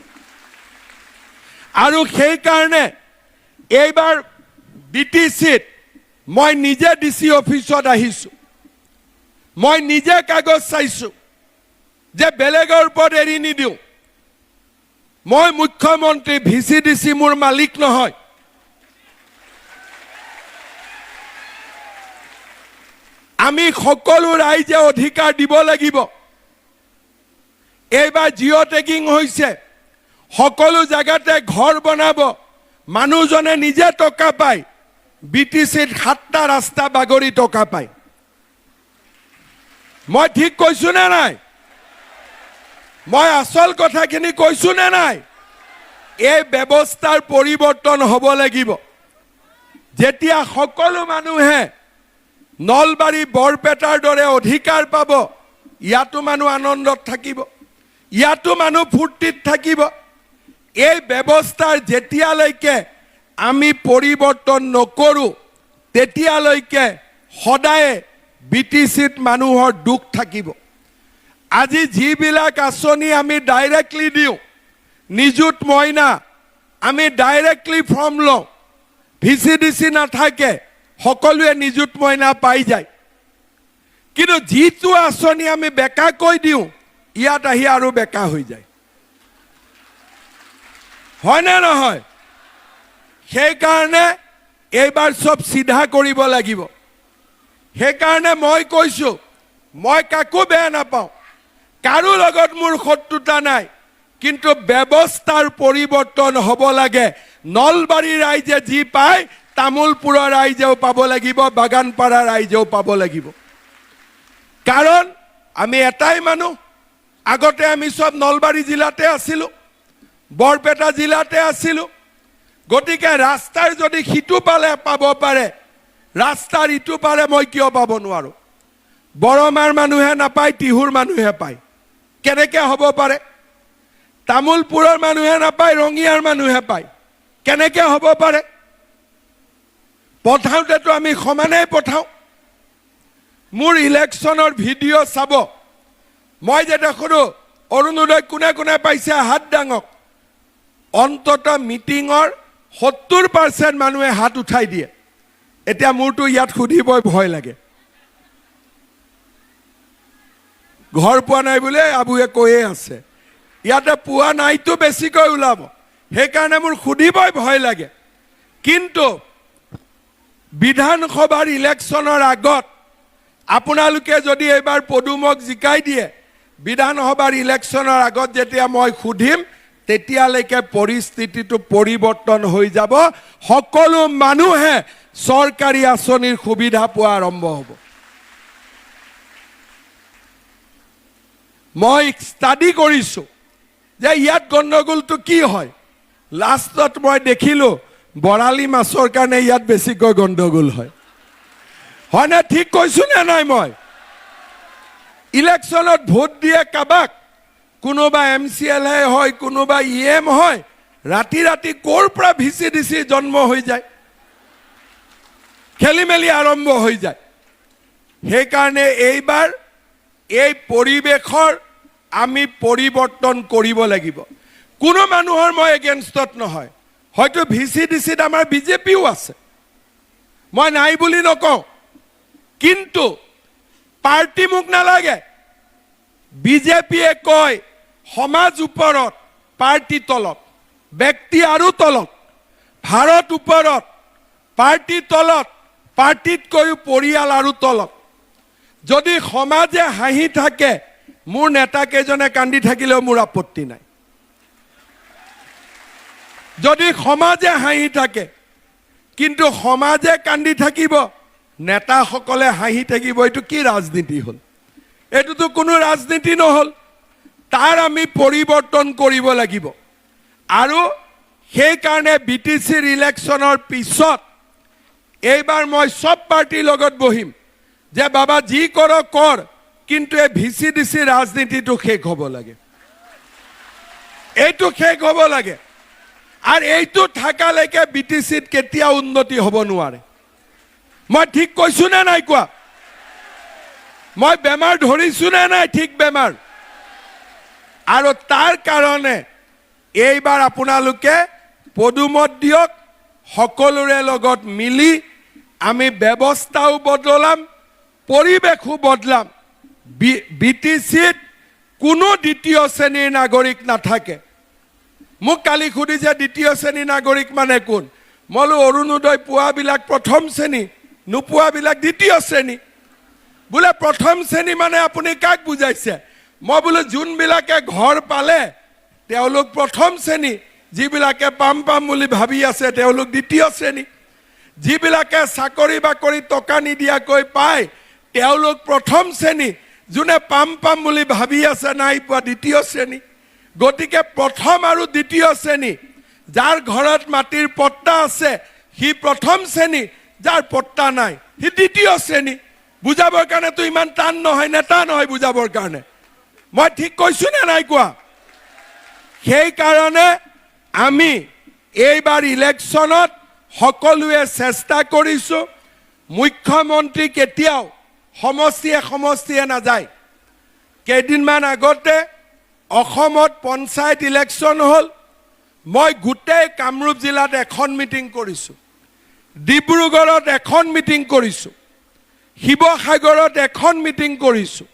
Speaker 1: আৰু সেইকাৰণে এইবাৰ BTCত মই নিজে DC অফিচত আহিছোঁ, মই নিজে কাগজ চাইছোঁ যে বেলেগৰ ওপৰত এৰি নিদিওঁ। মই মুখ্যমন্ত্ৰী, VCDC মোৰ মালিক নহয়। আমি সকলো ৰাইজে অধিকাৰ দিব লাগিব। এইবাৰ জিঅ' টেগিং হৈছে, সকলো জায়গাতে ঘৰ বনাব, মানুহজনে নিজে টকা পায়। BTCত 7টা ৰাস্তা বাগৰি টকা পায়। মই ঠিক কৈছো নে নাই? মই আসল কথাখিনি কৈছো নে নাই? এই ব্যৱস্থাৰ পৰিৱৰ্তন হ'ব লাগিব। যেতিয়া সকলো মানুহে নলবাৰী বৰপেটাৰ দৰে অধিকাৰ পাব, ইয়াতো মানুহ আনন্দত থাকিব, ইয়াতো মানুহ ফূৰ্তিত থাকিব। এই ব্যৱস্থাৰ যেতিয়ালৈকে আমি পৰিৱৰ্তন নকৰোঁ তেতিয়ালৈকে সদায় বিটিচিত মানুহৰ দুখ থাকিব। আজি যিবিলাক আঁচনি আমি ডাইৰেক্টলি দিওঁ, নিযুত মইনা আমি ডাইৰেক্টলি ফৰ্ম লওঁ, ভিচিডিচি নাথাকে, সকলোৱে নিযুত মইনা পাই যায়। কিন্তু যিটো আঁচনি আমি বেকাকৈ দিওঁ ইয়াত আহি আৰু বেকা হৈ যায়, হয়নে নহয়? সেইকাৰণে এইবাৰ চব চিধা কৰিব লাগিব। সেইকাৰণে মই কৈছোঁ, মই কাকো বেয়া নাপাওঁ, কাৰো লগত মোৰ শত্ৰুতা নাই, কিন্তু ব্যৱস্থাৰ পৰিৱৰ্তন হ'ব লাগে। নলবাৰী ৰাইজে যি পায় তামোলপুৰৰ ৰাইজেও পাব লাগিব, বাগানপাৰা ৰাইজেও পাব লাগিব। কাৰণ আমি এটাই মানুহ। আগতে আমি সব নলবাৰী জিলাতে আছিলোঁ, বৰপেটা জিলাতে আছিলোঁ। গতিকে ৰাস্তাৰ যদি সিটো পালে পাব পাৰে, ৰাস্তাৰ ইটো পালে মই কিয় পাব নোৱাৰোঁ? বৰমাৰ মানুহে নাপায়, টিহুৰ মানুহে পায়, কেনেকৈ হ'ব পাৰে? তামোলপুৰৰ মানুহে নাপায়, ৰঙিয়াৰ মানুহে পায়, কেনেকৈ হ'ব পাৰে? পঠাওঁতেতো আমি সমানেই পঠাওঁ। মোৰ ইলেকশ্যনৰ ভিডিঅ' চাব, মই যে দেখোঁ অৰুণোদয় কোনে কোনে পাইছে হাত দাঙক। অন্তত মিটিঙৰ 70% মানুহে হাত উঠাই দিয়ে। এতিয়া মোৰতো ইয়াত সুধিবই ভয় লাগে, ঘৰ পোৱা নাই বোলে আবুৱে কৈয়ে আছে, ইয়াতে পোৱা নাইতো বেছিকৈ ওলাব। সেইকাৰণে মোৰ সুধিবই ভয় লাগে। কিন্তু বিধানসভাৰ ইলেকশ্যনৰ আগত আপোনালোকে যদি এইবাৰ পদুমক জিকাই দিয়ে, বিধানসভাৰ ইলেকশ্যনৰ আগত যেতিয়া মই সুধিম তেতিয়ালৈকে পৰিস্থিতিটো পৰিৱৰ্তন হৈ যাব। সকলো মানুহে চৰকাৰী আঁচনিৰ সুবিধা পোৱা আৰম্ভ হ'ব। মই ষ্টাডি কৰিছোঁ যে ইয়াত গণ্ডগোলটো কি হয়। লাষ্টত মই দেখিলোঁ বৰালি মাছৰ কাৰণে ইয়াত বেছিকৈ গণ্ডগোল হয়। হয়নে? ঠিক কৈছোঁ নে নাই? মই ইলেকশ্যনত ভোট দিয়ে কাবাক, কোনোবা MCL হয়, কোনোবা EM হয়, ৰাতি ৰাতি ক'ৰ পৰা ভিচিডিচি জন্ম হৈ যায়, খেলি মেলি আৰম্ভ হৈ যায়। সেইকাৰণে এইবাৰ এই পৰিৱেশৰ আমি পৰিৱৰ্তন কৰিব লাগিব। কোনো মানুহৰ মই এগেইনষ্টত নহয়, হয়তো ভিচিডিচিত আমাৰ বিজেপিও আছে, মই নাই বুলি নকওঁ, কিন্তু পাৰ্টি মোক নালাগে। বিজেপিয়ে কয় সমাজ ওপৰত, পাৰ্টি তলত, ব্যক্তি আৰু তলত, ভাৰত ওপৰত, পাৰ্টি তলত, পাৰ্টিতকৈও পৰিয়াল আৰু তলত। যদি সমাজে হাঁহি থাকে, মোৰ নেতাকেইজনে কান্দি থাকিলেও মোৰ আপত্তি নাই। যদি সমাজে হাঁহি থাকে, কিন্তু সমাজে কান্দি থাকিব, নেতাসকলে হাঁহি থাকিব, এইটো কি ৰাজনীতি হ'ল? এইটোতো কোনো ৰাজনীতি নহ'ল। তাৰ আমি পৰিৱৰ্তন কৰিব লাগিব। আৰু সেইকাৰণে BTCৰ ইলেকশ্যনৰ পিছত এইবাৰ মই সব পাৰ্টিৰ লগত বহিম যে বাবা যি কৰ কৰ, কিন্তু এই ভিচিডিচি ৰাজনীতিটো শেষ হ'ব লাগে, এইটো শেষ হ'ব লাগে। আৰু এইটো থাকালৈকে BTCত কেতিয়াও উন্নতি হ'ব নোৱাৰে। মই ঠিক কৈছোঁ নে নাই কোৱা? মই বেমাৰ ধৰিছোঁ নে নাই? ঠিক বেমাৰ। আৰু তাৰ কাৰণে এইবাৰ আপোনালোকে পদুমত দিয়ক, সকলোৰে লগত মিলি আমি ব্যৱস্থাও বদলাম, পৰিৱেশো বদলাম। BTCত কোনো দ্বিতীয় শ্ৰেণীৰ নাগৰিক নাথাকে। মোক কালি সুধিছে দ্বিতীয় শ্ৰেণীৰ নাগৰিক মানে কোন? মই বোলো অৰুণোদয় পোৱাবিলাক প্ৰথম শ্ৰেণী, নোপোৱাবিলাক দ্বিতীয় শ্ৰেণী। বোলে প্ৰথম শ্ৰেণী মানে আপুনি কাক বুজাইছে? মই বোলো যোনবিলাকে ঘৰ পালে তেওঁলোক প্ৰথম শ্ৰেণী, যিবিলাকে পাম পাম বুলি ভাবি আছে তেওঁলোক দ্বিতীয় শ্ৰেণী, যিবিলাকে চাকৰি বাকৰি টকা নিদিয়াকৈ পায় তেওঁলোক প্ৰথম শ্ৰেণী, যোনে পাম পাম বুলি ভাবি আছে নাই পোৱা দ্বিতীয় শ্ৰেণী। গতিকে প্ৰথম আৰু দ্বিতীয় শ্ৰেণী, যাৰ ঘৰত মাটিৰ পট্টা আছে সি প্ৰথম শ্ৰেণী, যাৰ পট্টা নাই সি দ্বিতীয় শ্ৰেণী। বুজাবৰ কাৰণেতো ইমান টান নহয়, নেতা নহয় বুজাবৰ কাৰণে। মই ঠিক কৈছোঁ নে নাই কোৱা? সেইকাৰণে আমি এইবাৰ ইলেকশ্যনত সকলোৱে চেষ্টা কৰিছোঁ মুখ্যমন্ত্ৰী কেতিয়াও সমষ্টিয়ে নাযায় কেইদিনমান আগতে অসমত পঞ্চায়ত ইলেকশ্যন হ'ল মই গোটেই কামৰূপ জিলাত এখন মিটিং কৰিছোঁ ডিব্ৰুগড়ত এখন মিটিং কৰিছোঁ শিৱসাগৰত এখন মিটিং কৰিছোঁ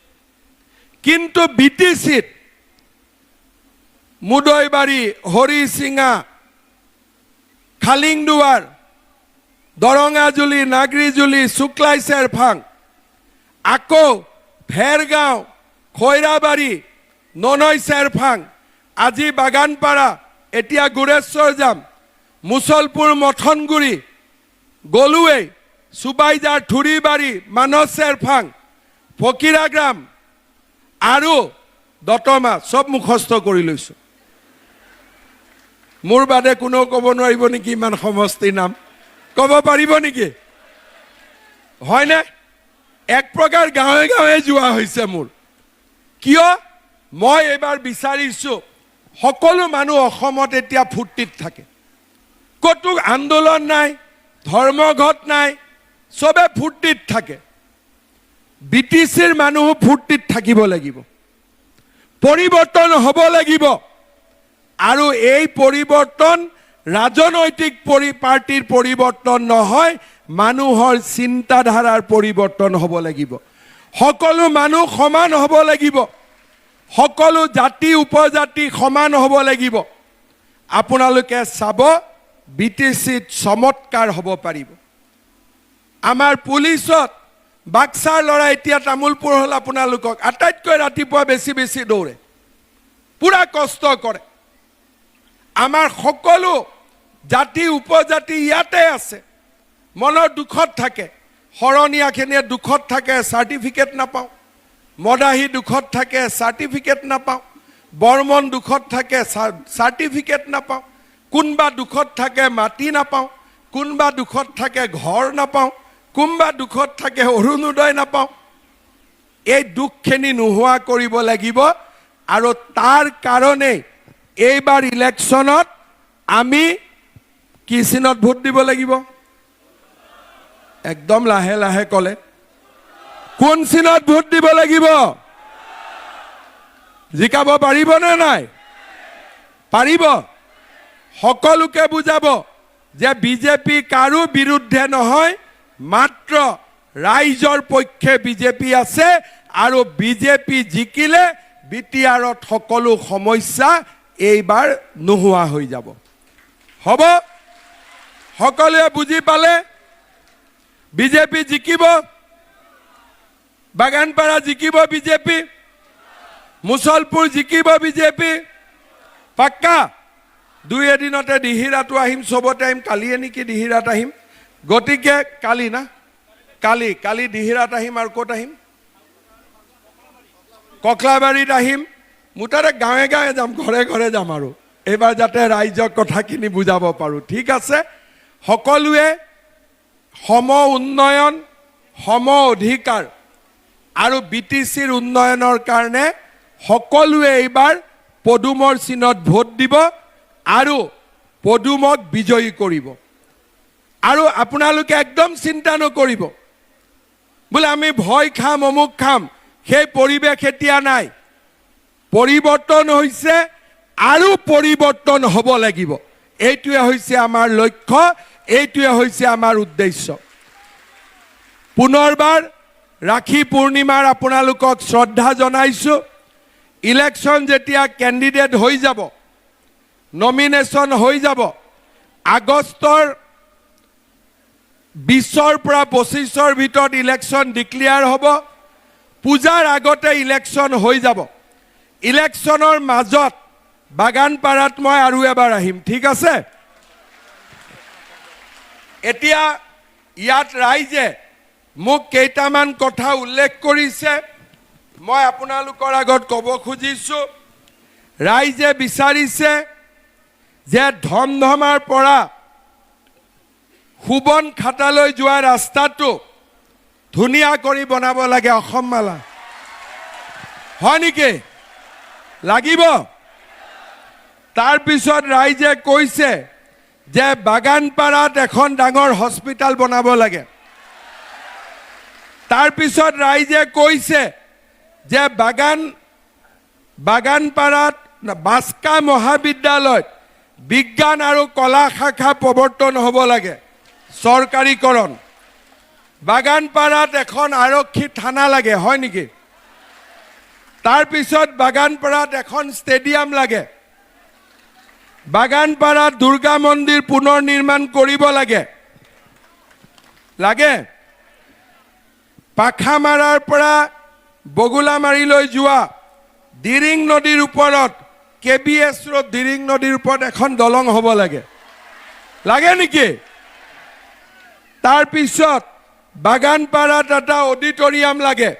Speaker 1: কিন্তু বিটিচিত মুদৈবাৰী হৰিচিঙা খালিংদুৱাৰ দৰঙাজুলি নাগৰিজুলি শুক্লাই চেৰফাং আকৌ ভেৰগাঁও খৈৰাবাৰী ননৈ চেৰফাং আজি বাগানপাৰা এতিয়া গুৰেশ্বৰ যাম মুছলপুৰ মথনগুৰি গলুৱেই সুবাইজাৰ থুৰিবাৰী মানস চেৰফাং ফকিৰাগ্ৰাম আৰু দতমা সব মুখস্থ কৰি লৈছোঁ মোৰ বাদে কোনেও ক'ব নোৱাৰিব নেকি ইমান সমষ্টিৰ নাম ক'ব পাৰিব নেকি হয়নে এক প্ৰকাৰ গাঁৱে গাঁৱে যোৱা হৈছে মোৰ কিয় মই এবাৰ বিচাৰিছোঁ সকলো মানুহ অসমত এতিয়া ফুৰ্তিত থাকে কতো আন্দোলন নাই ধৰ্মঘট নাই সবে ফুৰ্তিত থাকে বিটিচিৰ মানুহ ফুৰ্তিত থাকিব লাগিব পৰিৱৰ্তন হ'ব লাগিব আৰু এই পৰিৱৰ্তন ৰাজনৈতিক পাৰ্টিৰ পৰিৱৰ্তন নহয় মানুহৰ চিন্তাধাৰাৰ পৰিৱৰ্তন হ'ব লাগিব সকলো মানুহ সমান হ'ব লাগিব সকলো জাতি উপজাতি সমান হ'ব লাগিব আপোনালোকে চাব বিটিচিত চমৎকাৰ হ'ব পাৰিব আমাৰ পুলিচত বাক্সাৰ ল'ৰা এতিয়া তামুলপুৰ হ'ল আপোনালোকক আটাইতকৈ ৰাতিপুৱা বেছি দৌৰে পুৰা কষ্ট কৰে আমাৰ সকলো জাতি উপজাতি ইয়াতে আছে মনৰ দুখত থাকে শৰণীয়াখিনিয়ে দুখত থাকে চাৰ্টিফিকেট নাপাওঁ মদাহী দুখত থাকে চাৰ্টিফিকেট নাপাওঁ বৰ্মন দুখত থাকে চাৰ্টিফিকেট নাপাওঁ কোনবা দুখত থাকে মাটি নাপাওঁ কোনবা দুখত থাকে ঘৰ নাপাওঁ কোনবা দুখত থাকে অৰুণোদয় নাপাওঁ এই দুখখিনি নোহোৱা কৰিব লাগিব আৰু তাৰ কাৰণে এইবাৰ ইলেকশ্যনত আমি কি চিনত ভোট দিব লাগিব একদম লাহে লাহে ক'লে কোন চিনত ভোট দিব লাগিব জিকাব পাৰিবনে নাই পাৰিব সকলোকে বুজাব যে বিজেপি কাৰো বিৰুদ্ধে নহয় মাত্ৰ ৰাইজৰ পক্ষে বিজেপি আছে আৰু বিজেপি জিকিলে বিটিআৰত সকলো সমস্যা এইবাৰ নোহোৱা হৈ যাব হ'ব সকলোৱে বুজি পালে বিজেপি জিকিব বাগানপাৰা জিকিব বিজেপি মুছলপুৰ জিকিব বিজেপি পাক্কা দুই এদিনতে দিহিৰাটো আহিম চবতে আহিম কালিয়ে নেকি দিহিৰাত আহিম গতিকে কালি না কালি দিহিৰাত আহিম আৰু ক'ত আহিম ককলাবাৰীত আহিম মুঠাতে গাঁৱে গাঁৱে যাম ঘৰে ঘৰে যাম আৰু এইবাৰ যাতে ৰাইজক কথাখিনি বুজাব পাৰোঁ ঠিক আছে সকলোৱে সম উন্নয়ন সম অধিকাৰ আৰু বিটিচিৰ উন্নয়নৰ কাৰণে সকলোৱে এইবাৰ পদুমৰ চিনত ভোট দিব আৰু পদুমক বিজয়ী কৰিব আৰু আপোনালোকে একদম চিন্তা নকৰিব বোলে আমি ভয় খাম অমুক খাম সেই পৰিৱেশ এতিয়া নাই পৰিৱৰ্তন হৈছে আৰু পৰিৱৰ্তন হ'ব লাগিব এইটোৱে হৈছে আমাৰ লক্ষ্য এইটোৱে হৈছে আমাৰ উদ্দেশ্য পুনৰবাৰ ৰাখী পূৰ্ণিমাৰ আপোনালোকক শ্ৰদ্ধা জনাইছোঁ ইলেকশ্যন যেতিয়া কেণ্ডিডেট হৈ যাব নমিনেশ্যন হৈ যাব আগষ্টৰ 20ৰ পৰা 25ৰ ভিতৰত ইলেকশ্যন ডিক্লেয়াৰ হ'ব পূজাৰ আগতে ইলেকশ্যন হৈ যাব ইলেকশ্যনৰ মাজত বাগানপাৰাত মই আৰু এবাৰ আহিম ঠিক আছে এতিয়া ইয়াত ৰাইজে মোক কেইটামান কথা উল্লেখ কৰিছে মই আপোনালোকৰ আগত ক'ব খুজিছোঁ ৰাইজে বিচাৰিছে যে ধমধমাৰ পৰা সুবন খাটালৈ যোৱা ৰাস্তাটো ধুনীয়া কৰি বনাব লাগে অসম মালা হয় নেকি লাগিব তাৰ পিছত ৰাইজে কৈছে যে বাগানপাৰাত এখন ডাঙৰ হস্পিটাল বনাব লাগে। তাৰ পিছত ৰাইজে কৈছে যে বাগানপাৰাত বাস্কা মহাবিদ্যালয়ত বিজ্ঞান আৰু কলা শাখা প্ৰৱৰ্তন হ'ব লাগে, চৰকাৰীকৰণ। বাগানপাৰাত এখন আৰক্ষী থানা লাগে, হয় নেকি? তাৰ পিছত বাগানপাৰাত এখন ষ্টেডিয়াম লাগে। বাগানপাৰাত দুৰ্গা মন্দিৰ পুনৰ নিৰ্মাণ কৰিব লাগে। পাখামাৰাৰ পৰা বগুলামাৰীলৈ যোৱা দিৰিং নদীৰ ওপৰত KBS ৰোড দিৰিং নদীৰ ওপৰত এখন দলং হ'ব লাগে। লাগে নেকি? তাৰ পিছত বাগানপাৰাত এটা অডিটৰিয়াম লাগে।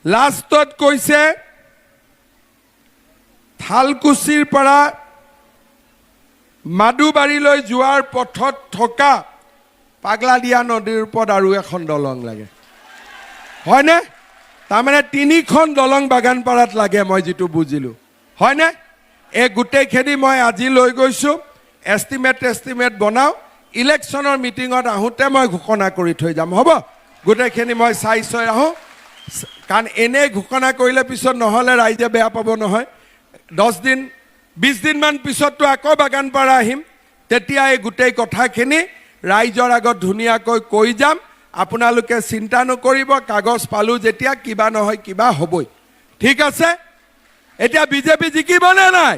Speaker 1: লাষ্টত কৈছে থালকুছিৰ পৰা মাদুবাৰীলৈ যোৱাৰ পথত থকা পাগলাদিয়া নদীৰ ওপৰত আৰু এখন দলং লাগে, হয়নে? তাৰমানে 3খন দলং বাগানপাৰাত লাগে, মই যিটো বুজিলোঁ, হয়নে? এই গোটেইখিনি মই আজি লৈ গৈছোঁ, এষ্টিমেট বনাওঁ, ইলেকশ্যনৰ মিটিঙত আহোঁতে মই ঘোষণা কৰি থৈ যাম, হ'ব? গোটেইখিনি মই চাই আহোঁ, কাৰণ এনেই ঘোষণা কৰিলে পিছত নহ'লে ৰাইজে বেয়া পাব নহয়। 10 দিন 20 দিনমান পিছততো আকৌ বাগানপাৰা আহিম, তেতিয়া এই গোটেই কথাখিনি ৰাইজৰ আগত ধুনীয়াকৈ কৈ যাম। আপোনালোকে চিন্তা নকৰিব, কাগজ পালোঁ যেতিয়া কিবা নহয় কিবা হ'বই, ঠিক আছে? এতিয়া বিজেপি জিকিবনে নাই?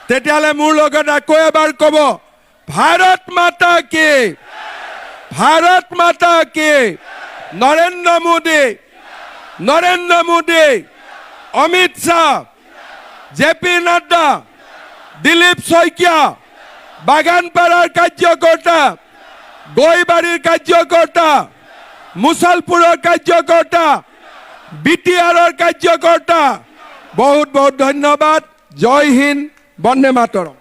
Speaker 1: তেতিয়াহ'লে মোৰ লগত আকৌ এবাৰ ক'ব, ভাৰত মাতা কি, ভাৰত মাতা কি, নৰেন্দ্ৰ মোদী, অমিত শ্বাহ, JP নাড্ডা, দিলীপ শইকীয়া, বাগানপাৰাৰ কাৰ্যকৰ্তা, গৈবাৰীৰ কাৰ্যকৰ্তা, মুছলপুৰৰ কাৰ্যকৰ্তা, BTRৰ কাৰ্যকৰ্তা, বহুত বহুত ধন্যবাদ। জয় হিন্দ, বন্দে মাতৰম।